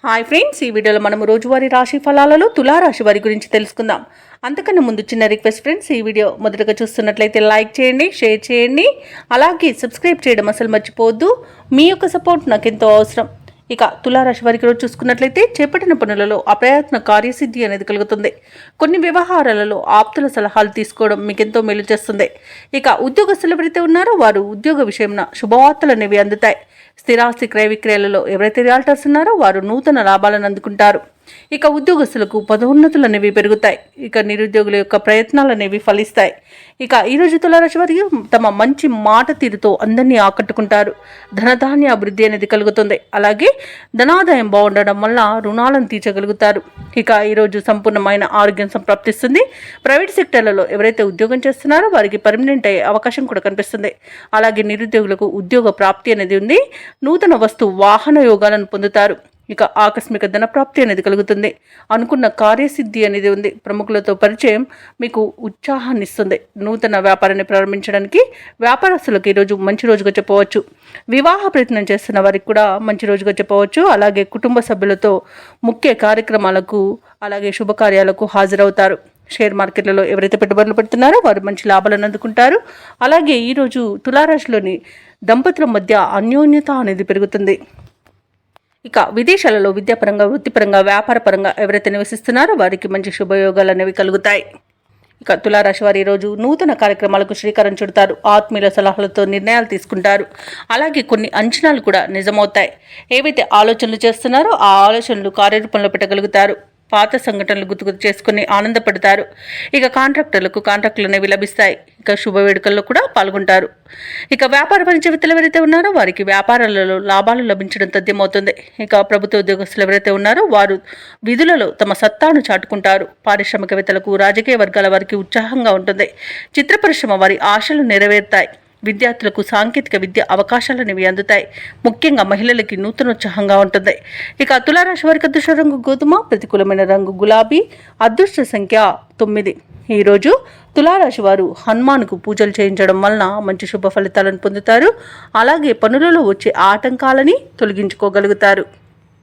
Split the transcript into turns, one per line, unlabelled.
Hi friends, ఈ వీడియోలో మనము రోజువారీ రాశి ఫలాలలో తులారాశి వారి గురించి తెలుసుకుందాం. అంతకన్నా ముందు చిన్న రిక్వెస్ట్ ఫ్రెండ్స్, ఈ వీడియో మొదటగా చూస్తున్నట్లయితే లైక్ చేయండి, షేర్ చేయండి, అలాగే సబ్స్క్రైబ్ చేయడం అసలు మర్చిపోవద్దు. మీ యొక్క సపోర్ట్ నాకు ఎంతో అవసరం. ఇక తులారాశి వారికి రోజు చూసుకున్నట్లయితే చేపట్టిన పనులలో అప్రయత్న కార్యసిద్ధి అనేది కలుగుతుంది. కొన్ని వ్యవహారాలలో ఆప్తుల సలహాలు తీసుకోవడం మీకు ఎంతో మేలు చేస్తుంది. ఇక ఉద్యోగస్తులు ఎవరైతే ఉన్నారో వారు ఉద్యోగ విషయంలో శుభవార్తలు అనేవి అందుతాయి. స్థిరాస్తి క్రయ విక్రయాలలో ఎవరైతే రియాల్టర్స్ ఉన్నారో వారు నూతన లాభాలను అందుకుంటారు. ఇక ఉద్యోగస్తులకు పదోన్నతులు అనేవి పెరుగుతాయి. ఇక నిరుద్యోగుల యొక్క ప్రయత్నాలు అనేవి ఫలిస్తాయి. ఇక ఈరోజు తులారాశి వారికి తమ మంచి మాట తీరుతో అందరినీ ఆకట్టుకుంటారు. ధనధాన్య అభివృద్ధి అనేది కలుగుతుంది. అలాగే ధనాదాయం బాగుండడం వల్ల రుణాలను తీర్చగలుగుతారు. ఇక ఈరోజు సంపూర్ణమైన ఆరోగ్యం సంప్రాప్తిస్తుంది. ప్రైవేట్ సెక్టర్లలో ఎవరైతే ఉద్యోగం చేస్తున్నారో వారికి పర్మనెంట్ అయ్యే అవకాశం కూడా కనిపిస్తుంది. అలాగే నిరుద్యోగులకు ఉద్యోగ ప్రాప్తి అనేది ఉంది. నూతన వస్తు వాహన యోగాలను పొందుతారు. ఇక ఆకస్మిక ధన ప్రాప్తి అనేది కలుగుతుంది. అనుకున్న కార్యసిద్ధి అనేది ఉంది. ప్రముఖులతో పరిచయం మీకు ఉత్సాహాన్ని ఇస్తుంది. నూతన వ్యాపారాన్ని ప్రారంభించడానికి వ్యాపారస్తులకు ఈరోజు మంచి రోజుగా చెప్పవచ్చు. వివాహ ప్రయత్నం చేస్తున్న వారికి కూడా మంచి రోజుగా చెప్పవచ్చు. అలాగే కుటుంబ సభ్యులతో ముఖ్య కార్యక్రమాలకు అలాగే శుభకార్యాలకు హాజరవుతారు. షేర్ మార్కెట్లలో ఎవరైతే పెట్టుబడులు పెడుతున్నారో వారు మంచి లాభాలను అందుకుంటారు. అలాగే ఈరోజు తులారాశిలోని దంపతుల మధ్య అన్యోన్యత అనేది పెరుగుతుంది. ఇక విదేశాలలో విద్యాపరంగా, వృత్తిపరంగా, వ్యాపారపరంగా ఎవరైతే నివసిస్తున్నారో వారికి మంచి శుభయోగాలు అనేవి కలుగుతాయి. ఇక తులారాశి వారి ఈరోజు నూతన కార్యక్రమాలకు శ్రీకారం చుడతారు. ఆత్మీయుల సలహాలతో నిర్ణయాలు తీసుకుంటారు. అలాగే కొన్ని అంచనాలు కూడా నిజమవుతాయి. ఏవైతే ఆలోచనలు చేస్తున్నారో ఆ ఆలోచనలు కార్యరూపంలో పెట్టగలుగుతారు. పాత సంఘటనలు గుర్తు చేసుకుని ఆనందపడతారు. ఇక కాంట్రాక్టులు అనేవి లభిస్తాయి. ఇక శుభ వేడుకల్లో కూడా పాల్గొంటారు. ఇక వ్యాపార వాణిజ్యవేత్తలు ఎవరైతే ఉన్నారో వారికి వ్యాపారాలలో లాభాలు లభించడం తథ్యమవుతుంది. ఇక ప్రభుత్వ ఉద్యోగస్తులు ఎవరైతే ఉన్నారో వారు విధులలో తమ సత్తాను చాటుకుంటారు. పారిశ్రామికవేత్తలకు, రాజకీయ వర్గాల వారికి ఉత్సాహంగా ఉంటుంది. చిత్ర పరిశ్రమ వారి ఆశలు నెరవేరుతాయి. విద్యార్థులకు సాంకేతిక విద్య అవకాశాలు అనేవి అందుతాయి. ముఖ్యంగా మహిళలకి నూతనోత్సాహంగా ఉంటుంది. ఇక తులారాశి వారికి అదృష్ట రంగు గోధుమ, ప్రతికూలమైన రంగు గులాబీ, అదృష్ట సంఖ్య 9. ఈరోజు తులారాశి వారు హనుమాన్కు పూజలు చేయించడం వలన మంచి శుభ ఫలితాలను పొందుతారు. అలాగే పనులలో వచ్చే ఆటంకాలని తొలగించుకోగలుగుతారు.